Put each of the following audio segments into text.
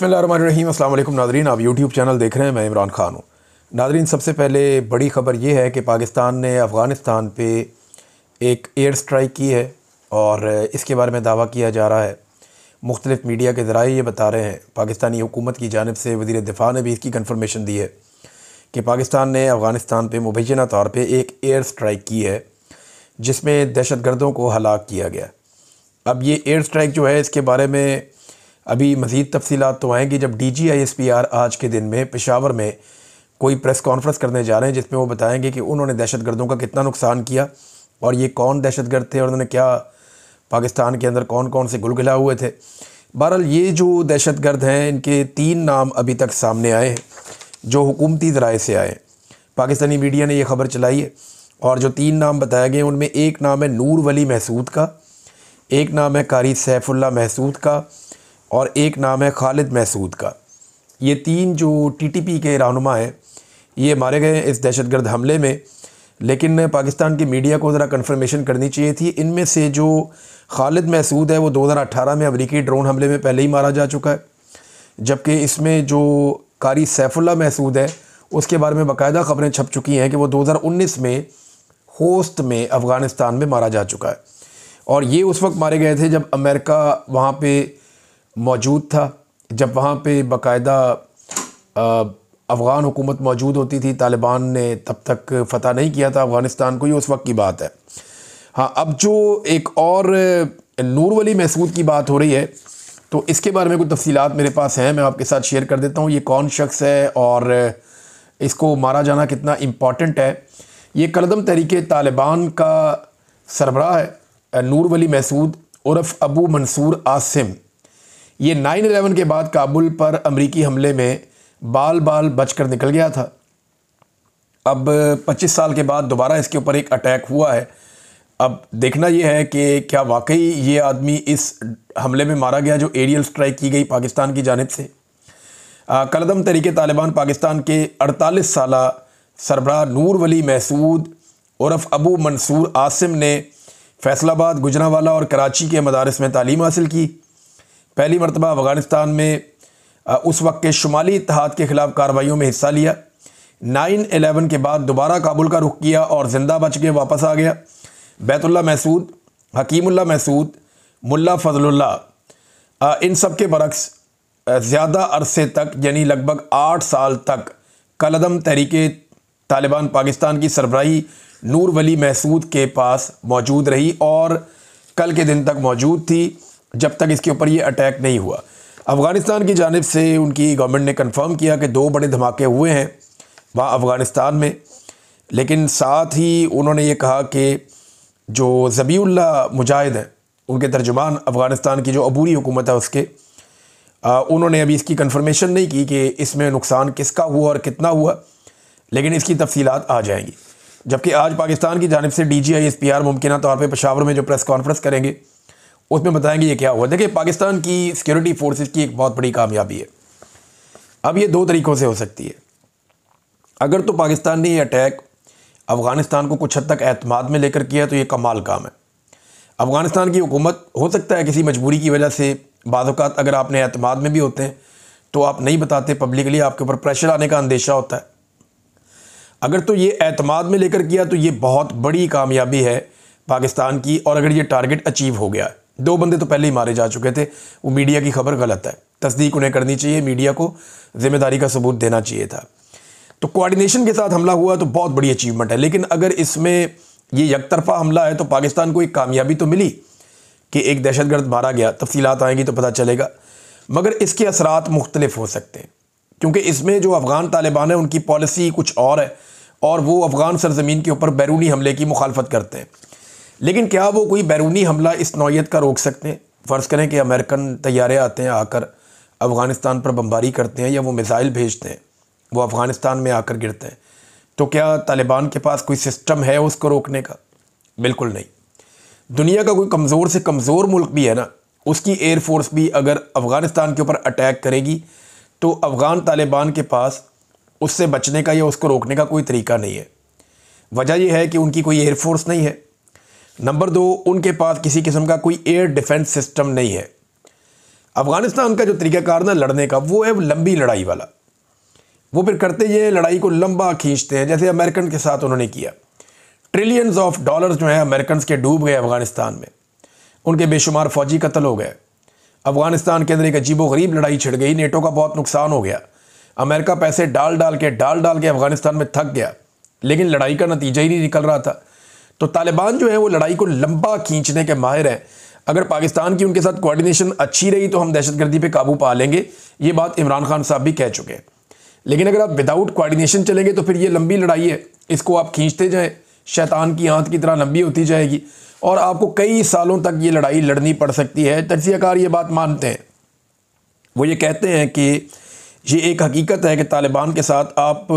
बिस्मिल्लाहिर्रहमानिर्रहीम। अस्सलाम वालेकुम नादरीन, आप यूट्यूब चैनल देख रहे हैं, मैं इमरान ख़ान हूँ। नादरीन, सबसे पहले बड़ी ख़बर ये है कि पाकिस्तान ने अफ़गानिस्तान पे एक एयर स्ट्राइक की है और इसके बारे में दावा किया जा रहा है। मुख्तलिफ़ मीडिया के ज़राए ये बता रहे हैं, पाकिस्तानी हुकूमत की जानिब से वज़ीर दिफ़ा ने भी इसकी कन्फर्मेशन दी है कि पाकिस्तान ने अफ़गानिस्तान पर मुबैना तौर पर एक एयर स्ट्राइक की है जिसमें दहशतगर्दों को हलाक किया गया। अब ये एयर स्ट्राइक जो है, इसके बारे में अभी मज़ीद तफसीलात तो आएंगी जब DGISPR आज के दिन में पेशावर में कोई प्रेस कॉन्फ्रेंस करने जा रहे हैं, जिसमें वो बताएंगे कि उन्होंने दहशतगर्दों का कितना नुकसान किया और ये कौन दहशतगर्द थे और उन्होंने क्या पाकिस्तान के अंदर कौन कौन से गुलगिला हुए थे। बहरहाल ये जो दहशतगर्द हैं, इनके 3 नाम अभी तक सामने आए हैं जो हुकूमती ज़राए से आए। पाकिस्तानी मीडिया ने यह ख़बर चलाई है और जो 3 नाम बताए गए उनमें एक नाम है नूर वली महसूद का, एक नाम है कारी सैफुल्लाह महसूद का और एक नाम है खालिद महसूद का। ये 3 जो TTP के रहनुमा हैं, ये मारे गए इस दहशतगर्द हमले में। लेकिन पाकिस्तान की मीडिया को ज़रा कन्फर्मेशन करनी चाहिए थी। इनमें से जो खालिद महसूद है वो 2018 में अमरीकी ड्रोन हमले में पहले ही मारा जा चुका है, जबकि इसमें जो कारी सैफुल्लाह महसूद है उसके बारे में बाकायदा ख़बरें छप चुकी हैं कि वो 2019 में होस्ट में अफ़गानिस्तान में मारा जा चुका है। और ये उस वक्त मारे गए थे जब अमेरिका वहाँ पे मौजूद था, जब वहाँ पे बाकायदा अफ़गान हुकूमत मौजूद होती थी। तालिबान ने तब तक फ़तह नहीं किया था अफ़गानिस्तान को, ये उस वक्त की बात है। हाँ, अब जो एक और नूर वली महसूद की बात हो रही है तो इसके बारे में कुछ तफसीलात मेरे पास हैं, मैं आपके साथ शेयर कर देता हूँ। ये कौन शख्स है और इसको मारा जाना कितना इम्पॉर्टेंट है। ये कलदम तहरीके तालिबान का सरबराह है नूर वली महसूद उर्फ़ अबू मंसूर आसिम। ये 9/11 के बाद काबुल पर अमरीकी हमले में बाल बाल बचकर निकल गया था। अब 25 साल के बाद दोबारा इसके ऊपर एक अटैक हुआ है। अब देखना यह है कि क्या वाकई ये आदमी इस हमले में मारा गया जो एरियल स्ट्राइक की गई पाकिस्तान की जानिब से। कलदम तहरीके तालिबान पाकिस्तान के 48 साला सरबराह नूर वली महसूद उर्फ़ अबू मंसूर आसिम ने फैसलाबाद, गुजरांवाला और कराची के मदारिस में तालीम हासिल की। पहली मरतबा अफ़गानिस्तान में उस वक्त के शुमाली इत्तेहाद के ख़िलाफ़ कार्रवाइयों में हिस्सा लिया। 9/11 के बाद दोबारा काबुल का रुख किया और ज़िंदा बच के वापस आ गया। बैतुल्लाह महसूद, हकीमुल्लाह महसूद, मुल्ला फ़ज़लुल्लाह, इन सब के बरक्स ज़्यादा अरसे तक यानी लगभग 8 साल तक कलदम तहरीके तालिबान पाकिस्तान की सरबराही नूर वली महसूद के पास मौजूद रही और कल के दिन तक मौजूद थी जब तक इसके ऊपर ये अटैक नहीं हुआ। अफ़गानिस्तान की जानिब से उनकी गवर्नमेंट ने कंफर्म किया कि 2 बड़े धमाके हुए हैं वहाँ अफ़गानिस्तान में, लेकिन साथ ही उन्होंने ये कहा कि जो ज़बीउल्लाह मुजाहिद हैं, उनके तर्जुमान अफ़गानिस्तान की जो अबूरी हुकूमत है उसके, उन्होंने अभी इसकी कंफर्मेशन नहीं की कि इसमें नुकसान किसका हुआ और कितना हुआ, लेकिन इसकी तफसीलात आ जाएंगी। जबकि आज पाकिस्तान की जानिब से DGISPR मुमकिन तौर पर पेशावर में जो प्रेस कॉन्फ्रेंस करेंगे उसमें बताएंगे ये क्या हुआ। देखिए, पाकिस्तान की सिक्योरिटी फोर्सेस की एक बहुत बड़ी कामयाबी है। अब ये 2 तरीक़ों से हो सकती है। अगर तो पाकिस्तान ने ये अटैक अफ़गानिस्तान को कुछ हद तक एतमाद में लेकर किया तो ये कमाल काम है। अफ़गानिस्तान की हुकूमत हो सकता है किसी मजबूरी की वजह से, बाज़ औक़ात अगर आपने एतमाद में भी होते हैं तो आप नहीं बताते पब्लिकली, आपके ऊपर प्रेशर आने का अंदेशा होता है। अगर तो ये एतमाद में लेकर किया तो ये बहुत बड़ी कामयाबी है पाकिस्तान की। और अगर ये टारगेट अचीव हो गया, 2 बंदे तो पहले ही मारे जा चुके थे, वो मीडिया की खबर गलत है, तस्दीक उन्हें करनी चाहिए, मीडिया को ज़िम्मेदारी का सबूत देना चाहिए था। तो कोऑर्डिनेशन के साथ हमला हुआ तो बहुत बड़ी अचीवमेंट है। लेकिन अगर इसमें ये यकतरफा हमला है तो पाकिस्तान को एक कामयाबी तो मिली कि एक दहशतगर्द मारा गया, तफसीलात आएंगी तो पता चलेगा, मगर इसके असरात मुख्तलिफ हो सकते हैं क्योंकि इसमें जो अफ़गान तालिबान है उनकी पॉलिसी कुछ और है और वो अफ़गान सरजमीन के ऊपर बैरूनी हमले की मुखालफत करते हैं। लेकिन क्या वो कोई बैरूनी हमला इस नौइयत का रोक सकते हैं? फ़र्ज़ करें कि अमेरिकन तैयारे आते हैं, आकर अफ़गानिस्तान पर बमबारी करते हैं या वो मिसाइल भेजते हैं, वो अफ़गानिस्तान में आकर गिरते हैं, तो क्या तालिबान के पास कोई सिस्टम है उसको रोकने का? बिल्कुल नहीं। दुनिया का कोई कमज़ोर से कमज़ोर मुल्क भी है ना, उसकी एयर फोर्स भी अगर अफ़गानिस्तान के ऊपर अटैक करेगी तो अफ़गान तालिबान के पास उससे बचने का या उसको रोकने का कोई तरीका नहीं है। वजह यह है कि उनकी कोई एयर फोर्स नहीं है। नंबर 2, उनके पास किसी किस्म का कोई एयर डिफेंस सिस्टम नहीं है। अफ़गानिस्तान का जो तरीक़ाकार ना लड़ने का, वो है लंबी लड़ाई वाला। वो फिर करते ये लड़ाई को लंबा खींचते हैं, जैसे अमेरिकन के साथ उन्होंने किया। ट्रिलियंस ऑफ डॉलर्स जो है अमेरिकन के डूब गए अफ़गानिस्तान में, उनके बेशुमार फ़ौजी कत्ल हो गए। अफ़गानिस्तान के अंदर एक अजीबोगरीब लड़ाई छिड़ गई, नेटो का बहुत नुकसान हो गया। अमेरिका पैसे डाल डाल के अफ़गानिस्तान में थक गया, लेकिन लड़ाई का नतीजा ही नहीं निकल रहा था। तो तालिबान जो है वो लड़ाई को लंबा खींचने के माहिर हैं। अगर पाकिस्तान की उनके साथ कोऑर्डिनेशन अच्छी रही तो हम दहशतगर्दी पे काबू पा लेंगे, ये बात इमरान खान साहब भी कह चुके हैं। लेकिन अगर आप विदाउट कोऑर्डिनेशन चलेंगे तो फिर ये लंबी लड़ाई है, इसको आप खींचते जाएं, शैतान की आंत की तरह लंबी होती जाएगी और आपको कई सालों तक ये लड़ाई लड़नी पड़ सकती है। तजज़ियाकार ये बात मानते हैं, वो ये कहते हैं कि ये एक हकीकत है कि तालिबान के साथ आप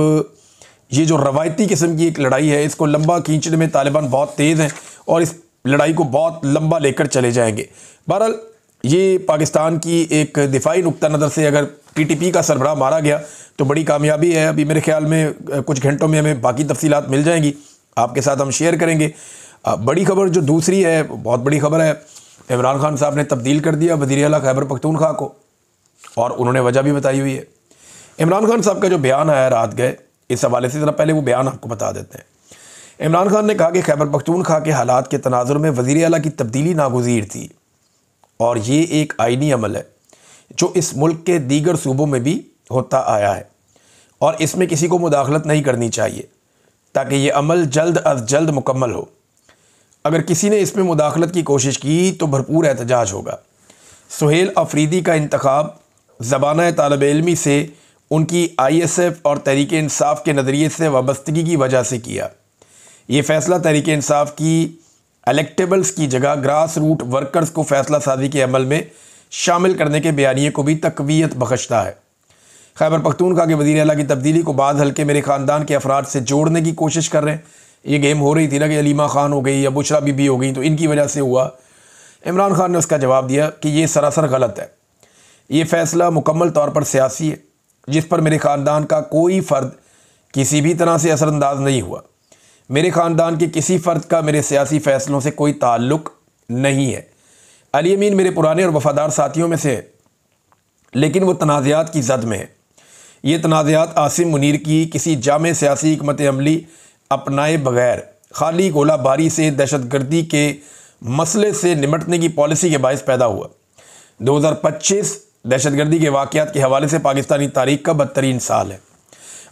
ये जो रवायती किस्म की एक लड़ाई है, इसको लंबा खींचने में तालिबान बहुत तेज़ हैं और इस लड़ाई को बहुत लंबा लेकर चले जाएंगे। बहरहाल ये पाकिस्तान की एक दिफाई नुक्ता नज़र से अगर PTP का सरबराह मारा गया तो बड़ी कामयाबी है। अभी मेरे ख्याल में कुछ घंटों में हमें बाकी तफसीलात मिल जाएंगी, आपके साथ हम शेयर करेंगे। बड़ी खबर जो दूसरी है, बहुत बड़ी खबर है, इमरान खान साहब ने तब्दील कर दिया वज़ीर आला खैबर पख्तूनख्वा को, और उन्होंने वजह भी बताई हुई है। इमरान खान साहब का जो बयान आया रात गए, इस हवाले से ज़रा पहले वो बयान आपको बता देते हैं। इमरान खान ने कहा कि खैबर पख्तूनख्वा के हालात के तनाजुर में वज़ीर आला की तब्दीली नागुज़ीर थी और ये एक आइनी अमल है जो इस मुल्क के दीगर सूबों में भी होता आया है और इसमें किसी को मुदाखलत नहीं करनी चाहिए ताकि ये अमल जल्द अज जल्द मुकम्मल हो। अगर किसी ने इसमें मुदाखलत की कोशिश की तो भरपूर एहतजाज होगा। सुहेल अफरीदी का इंतखाब ज़बाना तालिब इल्मी से उनकी ISF और तहरीक इंसाफ के नज़रिए से वाबस्तगी की वजह से किया। ये फ़ैसला तहरीक इंसाफ की इलेक्टेबल्स की जगह ग्रास रूट वर्कर्स को फ़ैसला साजी के अमल में शामिल करने के बयानिए को भी तक़वियत बख्शता है। खैबर पख्तूनख्वा के वज़ीर आला की तब्दीली को बाद हल्के मेरे ख़ानदान के अफराद से जोड़ने की कोशिश कर रहे हैं। ये गेम हो रही थी ना कि अलीमा ख़ान हो गई या बुशरा बीबी हो गई तो इनकी वजह से हुआ। इमरान खान ने उसका जवाब दिया कि ये सरासर गलत है। ये फ़ैसला मुकम्मल तौर पर सियासी है जिस पर मेरे ख़ानदान का कोई फ़र्द किसी भी तरह से असरअंदाज नहीं हुआ। मेरे ख़ानदान के किसी फ़र्द का मेरे सियासी फ़ैसलों से कोई ताल्लुक़ नहीं है। अली अमीन मेरे पुराने और वफ़ादार साथियों में से है, लेकिन वो तनाज़ात की जद में है। ये तनाज़ात आसिम मुनीर की किसी जामे सियासी हिकमत अमली अपनाए बगैर खाली गोला बारी से दहशतगर्दी के मसले से निमटने की पॉलिसी के बायस पैदा हुआ। 2025 दहशतगर्दी के वाक़यात के हवाले से पाकिस्तानी तारीख़ का बदतरीन साल है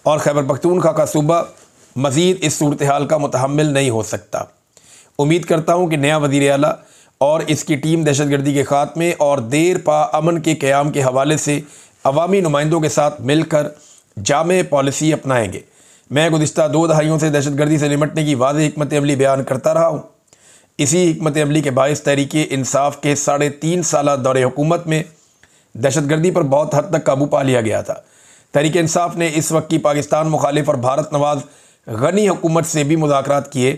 और खैबर पख्तूनख्वा का सूबा मज़ीद इस सूरत हाल का मुतहम्मिल नहीं हो सकता। उम्मीद करता हूँ कि नया वज़ीर आला और इसकी टीम दहशतगर्दी के ख़ात्मे और देर पा अमन के क़याम के हवाले से अवामी नुमाइंदों के साथ मिलकर जामे पॉलिसी अपनाएंगे। मैं गुज़िश्ता 2 दहाइयों से दहशतगर्दी से निमटने की वाज़ेह हिकमत अमली बयान करता रहा हूँ। इसी हिकमत अमली के बायस तहरीक इंसाफ के 3.5 साला दौरे हुकूमत में दहशतगर्दी पर बहुत हद तक काबू पा लिया गया था। तहरीक इंसाफ ने इस वक्त की पाकिस्तान मुखालिफ और भारत नवाज गनी हुकूमत से भी मुज़ाकरात किए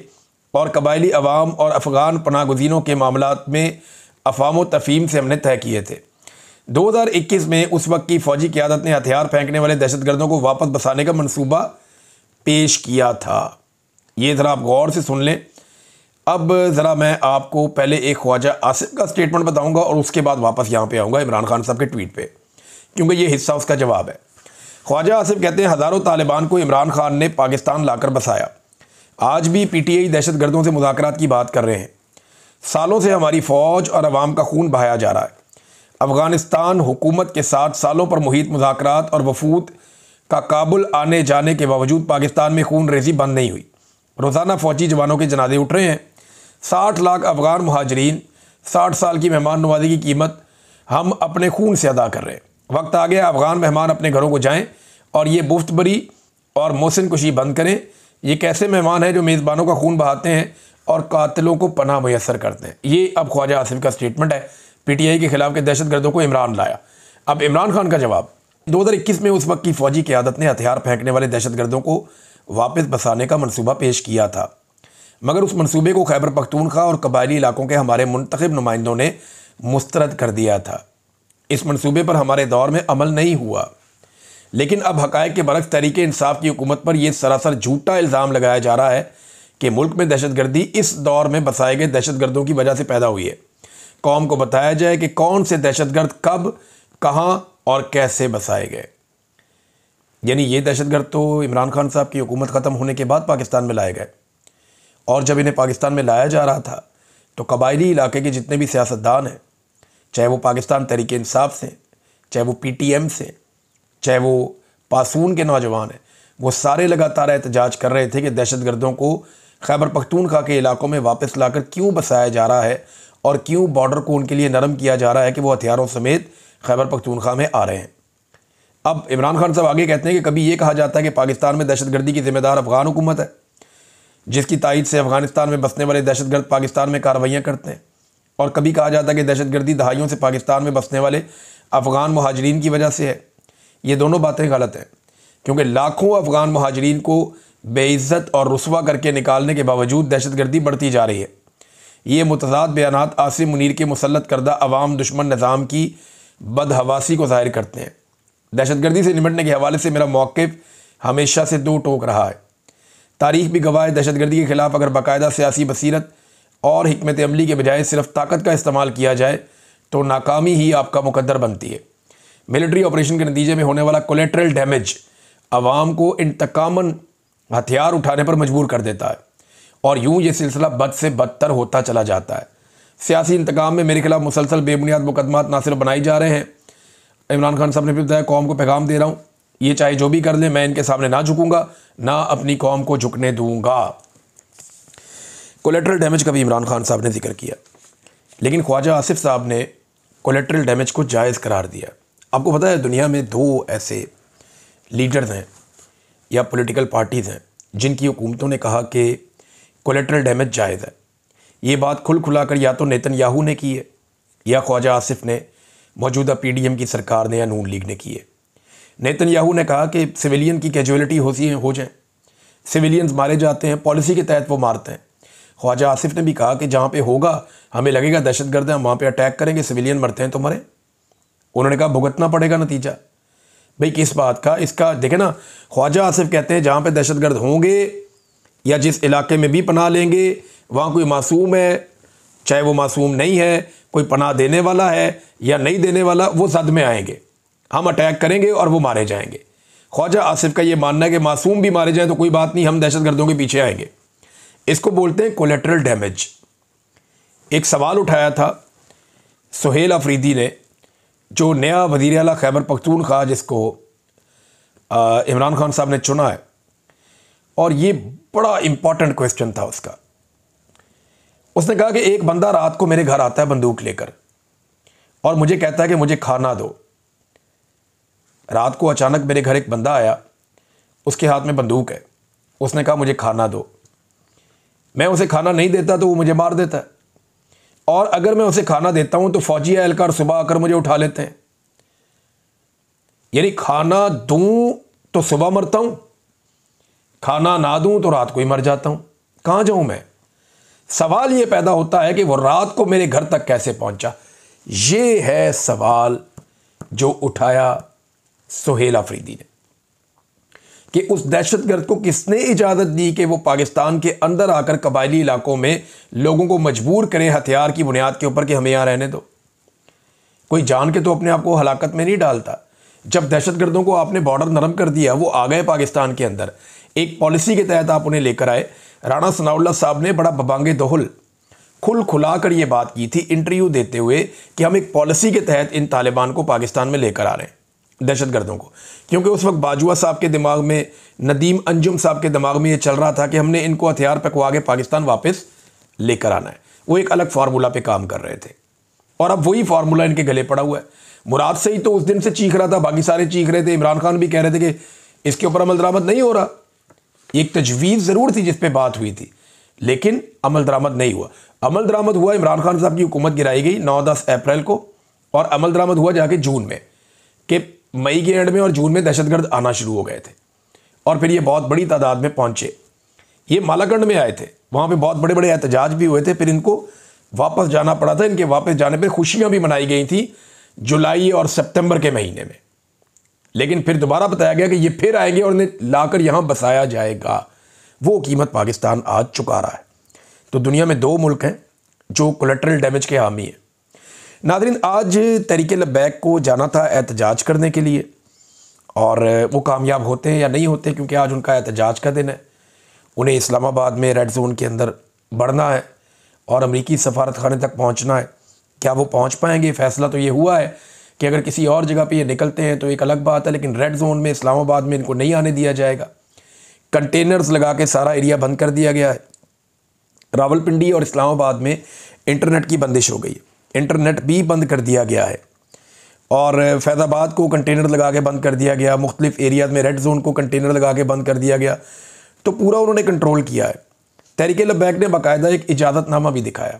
और कबायली अवाम और अफ़गान पनाहगज़ीनों के मामलात में अफ़ाम व तफ़हीम से हमने तय किए थे। 2021 में उस वक्त की फ़ौजी क़यादत ने हथियार फेंकने वाले दहशतगर्दों को वापस बसाने का मनसूबा पेश किया था। ये ज़रा आप गौर से सुन लें। अब ज़रा मैं आपको पहले एक ख्वाजा आसिफ का स्टेटमेंट बताऊंगा और उसके बाद वापस यहाँ पे आऊँगा इमरान खान साहब के ट्वीट पे, क्योंकि ये हिस्सा उसका जवाब है। ख्वाजा आसिफ कहते हैं, हज़ारों तालिबान को इमरान खान ने पाकिस्तान लाकर बसाया। आज भी PTI दहशतगर्दों से मुज़ाकरात की बात कर रहे हैं। सालों से हमारी फ़ौज और अवाम का खून बहाया जा रहा है। अफ़गानिस्तान हुकूमत के साथ सालों पर मुहित मुज़ाकरात और वफूद का काबुल आने जाने के बावजूद पाकिस्तान में खून रेज़ी बंद नहीं हुई। रोज़ाना फ़ौजी जवानों के जनाजे उठ रहे हैं। 60 लाख अफ़गान मुहाजिरीन, 60 साल की मेहमान नवाजी की कीमत हम अपने खून से अदा कर रहे हैं। वक्त आ गया अफ़गान मेहमान अपने घरों को जाएं और ये मुफ्तबरी और मोहसिन कुशी बंद करें। ये कैसे मेहमान हैं जो मेज़बानों का खून बहाते हैं और कातिलों को पनाह मुयस्सर करते हैं। ये अब ख्वाजा आसिफ का स्टेटमेंट है। PTI के ख़िलाफ़ के दहशतगर्दों को इमरान लाया। अब इमरान खान का जवाब। 2021 में उस वक्त की फ़ौजी क़यादत ने हथियार फेंकने वाले दहशतगर्दों को वापस बसाने का मनसूबा पेश किया था, मगर उस मनसूबे को खैबर पख्तूनख्वा और कबायली इलाकों के हमारे मुंतखब नुमाइंदों ने मुस्तरद कर दिया था। इस मनसूबे पर हमारे दौर में अमल नहीं हुआ। लेकिन अब हक़ाइक़ के बरक्स तहरीक इंसाफ की हुकूमत पर यह सरासर झूठा इल्ज़ाम लगाया जा रहा है कि मुल्क में दहशतगर्दी इस दौर में बसाए गए दहशतगर्दों की वजह से पैदा हुई है। कौम को बताया जाए कि कौन से दहशतगर्द कब, कहाँ और कैसे बसाए गए। यानी ये दहशतगर्द तो इमरान खान साहब की हुकूमत ख़त्म होने के बाद पाकिस्तान में लाए गए, और जब इन्हें पाकिस्तान में लाया जा रहा था तो कबायली इलाके के जितने भी सियासतदान हैं, चाहे वो पाकिस्तान तहरीक इंसाफ से, चाहे वो PTM से, चाहे वो पासून के नौजवान हैं, वो सारे लगातार एहतजाज कर रहे थे कि दहशतगर्दों को खैबर पख्तूनख्वा के इलाकों में वापस लाकर क्यों बसाया जा रहा है और क्यों बॉर्डर को उनके लिए नरम किया जा रहा है कि वो हथियारों समेत खैबर पख्तूनख्वा में आ रहे हैं। अब इमरान खान साहब आगे कहते हैं कि कभी ये कहा जाता है कि पाकिस्तान में दहशतगर्दी की जिम्मेदार अफगान हुकूमत है, जिसकी तायद से अफगानिस्तान में बसने वाले दहशतगर्द पाकिस्तान में कार्रवाइयाँ करते हैं, और कभी कहा जाता है कि दहशतगर्दी दहाइयों से पाकिस्तान में बसने वाले अफगान मुहाजिरीन की वजह से है। ये दोनों बातें गलत हैं, क्योंकि लाखों अफगान मुहाजिरीन को बेइज्जत और रुस्वा करके निकालने के बावजूद दहशतगर्दी बढ़ती जा रही है। ये मुतज़ाद बयानात आसिम मुनीर के मुसल्लत करदा अवाम दुश्मन निज़ाम की बदहवासी को ज़ाहिर करते हैं। दहशतगर्दी से निपटने के हवाले से मेरा मौक़िफ़ हमेशा से दो टोक रहा है। तारीख़ भी गवाह है, दहशतगर्दी के ख़िलाफ़ अगर बाकायदा सियासी बसीरत और हिकमत अमली के बजाय सिर्फ ताकत का इस्तेमाल किया जाए तो नाकामी ही आपका मुकद्दर बनती है। मिलिट्री ऑपरेशन के नतीजे में होने वाला कोलेटरल डैमेज आवाम को इंतकामन हथियार उठाने पर मजबूर कर देता है, और यूं ये सिलसिला बद से बदतर होता चला जाता है। सियासी इंतकाम में मेरे खिलाफ मुसलसल बेबुनियाद मुकदमात ना सिर्फ बनाए जा रहे हैं, इमरान खान साहब ने भी बताया, कौम को पैगाम दे रहा हूँ, ये चाहे जो भी कर लें, मैं इनके सामने ना झुकूंगा, ना अपनी कौम को झुकने दूंगा। कोलेटरल डैमेज का भी इमरान खान साहब ने जिक्र किया, लेकिन ख्वाजा आसिफ साहब ने कोलेटरल डैमेज को जायज़ करार दिया। आपको पता है दुनिया में दो ऐसे लीडर्स हैं या पॉलिटिकल पार्टीज़ हैं जिनकी हुकूमतों ने कहा कि कोलेटरल डैमेज जायज़ है। ये बात खुल खुलाकर या तो नेतन्याहू ने की है या ख्वाजा आसिफ ने, मौजूदा PDM की सरकार ने या नून लीग ने की है। नेतन्याहू ने कहा कि सिविलियन की कैजुअलिटी हो जाए, सिविलियंस मारे जाते हैं, पॉलिसी के तहत वो मारते हैं। ख्वाजा आसिफ ने भी कहा कि जहाँ पे होगा हमें लगेगा दहशतगर्द हैं, हम वहाँ पे अटैक करेंगे, सिविलियन मरते हैं तो मरे। उन्होंने कहा भुगतना पड़ेगा नतीजा। भाई किस बात का, इसका देखें ना, ख्वाजा आसिफ कहते हैं जहाँ पे दहशतगर्द होंगे या जिस इलाके में भी पनाह लेंगे वहाँ कोई मासूम है, चाहे वो मासूम नहीं है, कोई पनाह देने वाला है या नहीं देने वाला, वो जद में आएंगे, हम अटैक करेंगे और वो मारे जाएंगे। ख्वाजा आसिफ का ये मानना है कि मासूम भी मारे जाएं तो कोई बात नहीं, हम दहशतगर्दों के पीछे आएंगे। इसको बोलते हैं कोलेटरल डैमेज। एक सवाल उठाया था सुहेल अफरीदी ने, जो नया वज़ीर आला खैबर पख्तूनख्वा जिसको इमरान खान साहब ने चुना है, और ये बड़ा इंपॉर्टेंट क्वेश्चन था उसका। उसने कहा कि एक बंदा रात को मेरे घर आता है बंदूक लेकर और मुझे कहता है कि मुझे खाना दो। रात को अचानक मेरे घर एक बंदा आया, उसके हाथ में बंदूक है, उसने कहा मुझे खाना दो। मैं उसे खाना नहीं देता तो वो मुझे मार देता है, और अगर मैं उसे खाना देता हूं तो फौजी एहलकार सुबह आकर मुझे उठा लेते हैं। यानी खाना दूं तो सुबह मरता हूं, खाना ना दूं तो रात को ही मर जाता हूं। कहां जाऊं मैं? सवाल यह पैदा होता है कि वो रात को मेरे घर तक कैसे पहुंचा। ये है सवाल जो उठाया सुहेल अफरीदी ने, कि उस दहशतगर्द को किसने इजाज़त दी कि वो पाकिस्तान के अंदर आकर कबायली इलाकों में लोगों को मजबूर करें हथियार की बुनियाद के ऊपर कि हमें यहाँ रहने दो। कोई जान के तो अपने आप को हलाकत में नहीं डालता। जब दहशतगर्दों को आपने बॉर्डर नरम कर दिया, वो आ गए पाकिस्तान के अंदर, एक पॉलिसी के तहत आप उन्हें लेकर आए। राणा सनाउल्लाह साहब ने बड़ा बबांगे दोहल खुल खुला कर ये बात की थी इंटरव्यू देते हुए कि हम एक पॉलिसी के तहत इन तालिबान को पाकिस्तान में लेकर आ रहे हैं, दहशतगर्दों को। क्योंकि उस वक्त बाजवा साहब के दिमाग में, नदीम अंजुम साहब के दिमाग में ये चल रहा था कि हमने इनको हथियार पकवा के पाकिस्तान वापस लेकर आना है। वो एक अलग फार्मूला पे काम कर रहे थे, और अब वही फार्मूला इनके गले पड़ा हुआ है। मुराद सही तो उस दिन से चीख रहा था, बाकी सारे चीख रहे थे, इमरान खान भी कह रहे थे कि इसके ऊपर अमल दरामद नहीं हो रहा। एक तजवीज़ ज़रूर थी जिस पे बात हुई थी, लेकिन अमल दरामद नहीं हुआ। अमल दरामद हुआ, इमरान खान साहब की हुकूमत गिराई गई 9-10 अप्रैल को, और अमल दरामद हुआ जाके जून में, कि मई के एंड में और जून में दहशतगर्द आना शुरू हो गए थे, और फिर ये बहुत बड़ी तादाद में पहुंचे। ये मालाकंड में आए थे, वहाँ पे बहुत बड़े बड़े एहतजाज भी हुए थे, फिर इनको वापस जाना पड़ा था। इनके वापस जाने पर खुशियाँ भी मनाई गई थी जुलाई और सितंबर के महीने में, लेकिन फिर दोबारा बताया गया कि ये फिर आएंगे और इन्हें लाकर यहाँ बसाया जाएगा। वो कीमत पाकिस्तान आज चुका रहा है। तो दुनिया में 2 मुल्क हैं जो कोलेटरल डैमेज के हामी हैं। नाज़रीन, आज तहरीक लब्बैक को जाना था एहतजाज करने के लिए, और वो कामयाब होते हैं या नहीं होते, क्योंकि आज उनका एहतजाज का दिन है। उन्हें इस्लामाबाद में रेड जोन के अंदर बढ़ना है और अमरीकी सफारत खाने तक पहुंचना है। क्या वो पहुंच पाएंगे? फ़ैसला तो ये हुआ है कि अगर किसी और जगह पे ये निकलते हैं तो एक अलग बात है, लेकिन रेड जोन में इस्लामाबाद में इनको नहीं आने दिया जाएगा। कंटेनर्स लगा के सारा एरिया बंद कर दिया गया है। रावलपिंडी और इस्लामाबाद में इंटरनेट की बंदिश हो गई है, इंटरनेट भी बंद कर दिया गया है, और फैज़ाबाद को कंटेनर लगा के बंद कर दिया गया। मुख्तलिफ एरियाज़ में रेड जोन को कंटेनर लगा के बंद कर दिया गया। तो पूरा उन्होंने कंट्रोल किया है। तहरीक लब्बैक ने बाकायदा एक इजाज़तनामा भी दिखाया।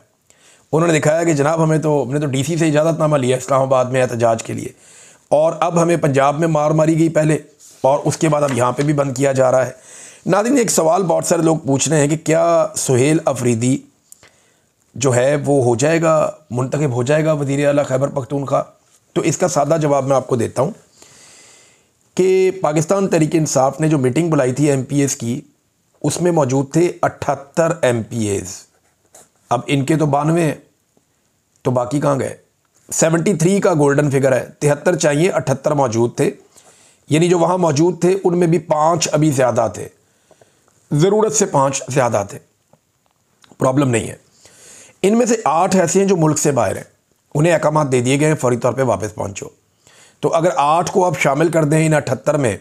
उन्होंने दिखाया कि जनाब हमने तो डीसी से इजाज़तनामा लिया इस्लामाबाद में एहतजाज के लिए, और अब हमें पंजाब में मार मारी गई पहले, और उसके बाद अब यहाँ पे भी बंद किया जा रहा है। नाज़रीन, एक सवाल बहुत सारे लोग पूछ रहे हैं कि क्या सुहेल अफरीदी जो है वो हो जाएगा, मुंतखब हो जाएगा वज़ीर आला खैबर पख्तूनख्वा? तो इसका सादा जवाब मैं आपको देता हूँ कि पाकिस्तान तहरीक इंसाफ ने जो मीटिंग बुलाई थी MPAs की, उसमें मौजूद थे 78 MPAs। अब इनके तो 92 हैं, तो बाकी कहाँ गए? 73 का गोल्डन फिगर है, 73 चाहिए, 78 मौजूद थे। यानी जो वहाँ मौजूद थे उनमें भी 5 अभी ज़्यादा थे, ज़रूरत से 5 ज़्यादा थे, प्रॉब्लम नहीं है। इनमें से 8 ऐसे हैं जो मुल्क से बाहर हैं, उन्हें अहकामात दे दिए गए हैं फौरी तौर पे वापस पहुँचो। तो अगर 8 को आप शामिल कर दें इन 78 में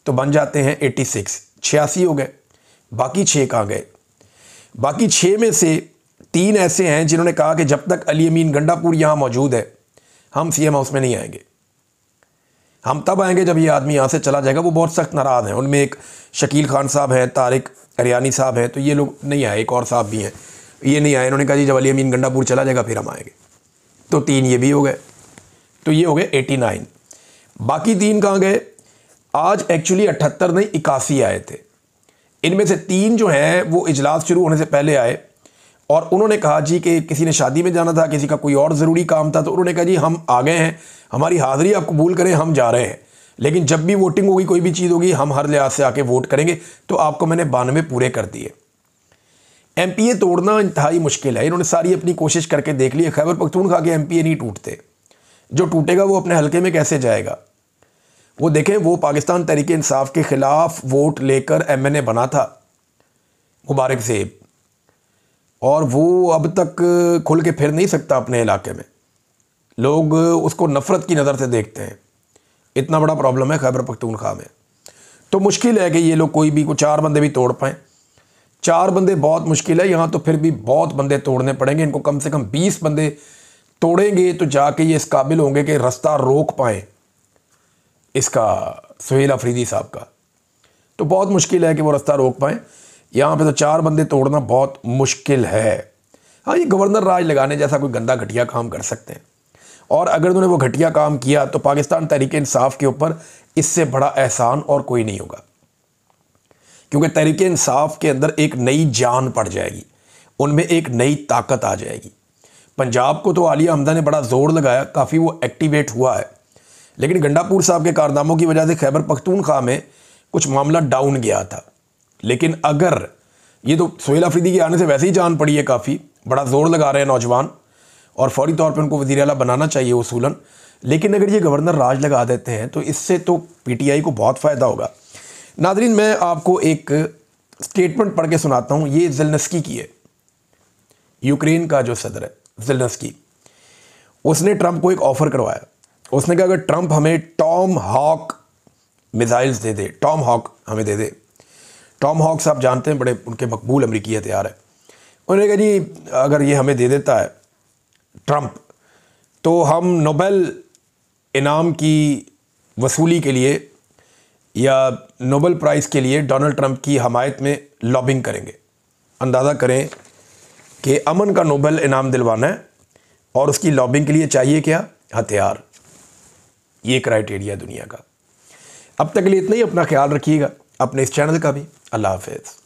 तो बन जाते हैं 86 हो गए। बाकी 6 कहाँ गए? बाकी 6 में से 3 ऐसे हैं जिन्होंने कहा कि जब तक अली अमीन गंडापुर यहाँ मौजूद है हम CM हाउस में नहीं आएंगे। हम तब आएंगे जब ये आदमी यहाँ से चला जाएगा। वो बहुत सख्त नाराज़ हैं। उनमें एक शकील खान साहब हैं, तारिक अरियानी साहब हैं, तो ये लोग नहीं आए। एक और साहब भी हैं, ये नहीं आए। इन्होंने कहा जी जब अली अमीन गंडापुर चला जाएगा फिर हम आएंगे। तो 3 ये भी हो गए, तो ये हो गए 89। बाकी 3 कहाँ गए? आज एक्चुअली 78 नहीं 81 आए थे। इनमें से 3 जो हैं वो इजलास शुरू होने से पहले आए, और उन्होंने कहा जी कि किसी ने शादी में जाना था, किसी का कोई और ज़रूरी काम था, तो उन्होंने कहा जी हम आ गए हैं, हमारी हाज़िरी आप कबूल करें, हम जा रहे हैं, लेकिन जब भी वोटिंग होगी, कोई भी चीज़ होगी, हम हर लिहाज से आके वोट करेंगे। तो आपको मैंने 92 पूरे कर दिए। MPA तोड़ना इंतहाई मुश्किल है। इन्होंने सारी अपनी कोशिश करके देख ली। खैबर पख्तूनख्वा के MPA नहीं टूटते। जो टूटेगा वो अपने हलके में कैसे जाएगा? वो देखें, वो पाकिस्तान तहरीक इंसाफ के ख़िलाफ़ वोट लेकर MNA बना था मुबारक सेब, और वो अब तक खुल के फिर नहीं सकता अपने इलाके में। लोग उसको नफ़रत की नज़र से देखते हैं। इतना बड़ा प्रॉब्लम है खैबर पख्तूनख्वा में। तो मुश्किल है कि ये लोग कोई भी 4 बंदे भी तोड़ पाएँ। 4 बंदे बहुत मुश्किल है। यहाँ तो फिर भी बहुत बंदे तोड़ने पड़ेंगे इनको। कम से कम 20 बंदे तोड़ेंगे तो जाके ये इस काबिल होंगे कि रास्ता रोक पाएँ इसका, सुहेल अफरीदी साहब का। तो बहुत मुश्किल है कि वो रास्ता रोक पाएँ। यहाँ पे तो 4 बंदे तोड़ना बहुत मुश्किल है। हाँ, ये गवर्नर राज लगाने जैसा कोई गंदा घटिया काम कर सकते हैं, और अगर उन्होंने वो घटिया काम किया तो पाकिस्तान तहरीक इंसाफ के ऊपर इससे बड़ा एहसान और कोई नहीं होगा, क्योंकि तहरीक इंसाफ के अंदर एक नई जान पड़ जाएगी, उनमें एक नई ताकत आ जाएगी। पंजाब को तो आलिया हमदा ने बड़ा ज़ोर लगाया, काफ़ी वो एक्टिवेट हुआ है, लेकिन गंडापुर साहब के कारनामों की वजह से खैबर पख्तूनख्वा में कुछ मामला डाउन गया था। लेकिन अगर ये तो सुहेल अफरीदी के आने से वैसे ही जान पड़ी है, काफ़ी बड़ा ज़ोर लगा रहे हैं नौजवान, और फौरी तौर पे उनको वज़ीर आला बनाना चाहिए उसूलन। लेकिन अगर ये गवर्नर राज लगा देते हैं तो इससे तो PTI को बहुत फ़ायदा होगा। नाज़रीन, मैं आपको एक स्टेटमेंट पढ़ के सुनाता हूँ। ये ज़ेलेंस्की की है, यूक्रेन का जो सदर है ज़ेलेंस्की। उसने ट्रंप को एक ऑफ़र करवाया। उसने कहा अगर ट्रंप हमें टॉम हॉक मिसाइल्स दे दे, टॉम हॉक हमें दे दे। टॉम हॉक्स आप जानते हैं, बड़े उनके मकबूल अमरीकी हथियार है। उन्होंने कहा जी अगर ये हमें दे देता है ट्रंप, तो हम नोबेल इनाम की वसूली के लिए या नोबेल प्राइज़ के लिए डोनाल्ड ट्रंप की हमायत में लॉबिंग करेंगे। अंदाज़ा करें कि अमन का नोबेल इनाम दिलवाना है, और उसकी लॉबिंग के लिए चाहिए क्या? हथियार। ये क्राइटेरिया दुनिया का। अब तक के लिए इतना ही। अपना ख्याल रखिएगा, अपने इस चैनल का भी। अल्लाह हाफ़िज़।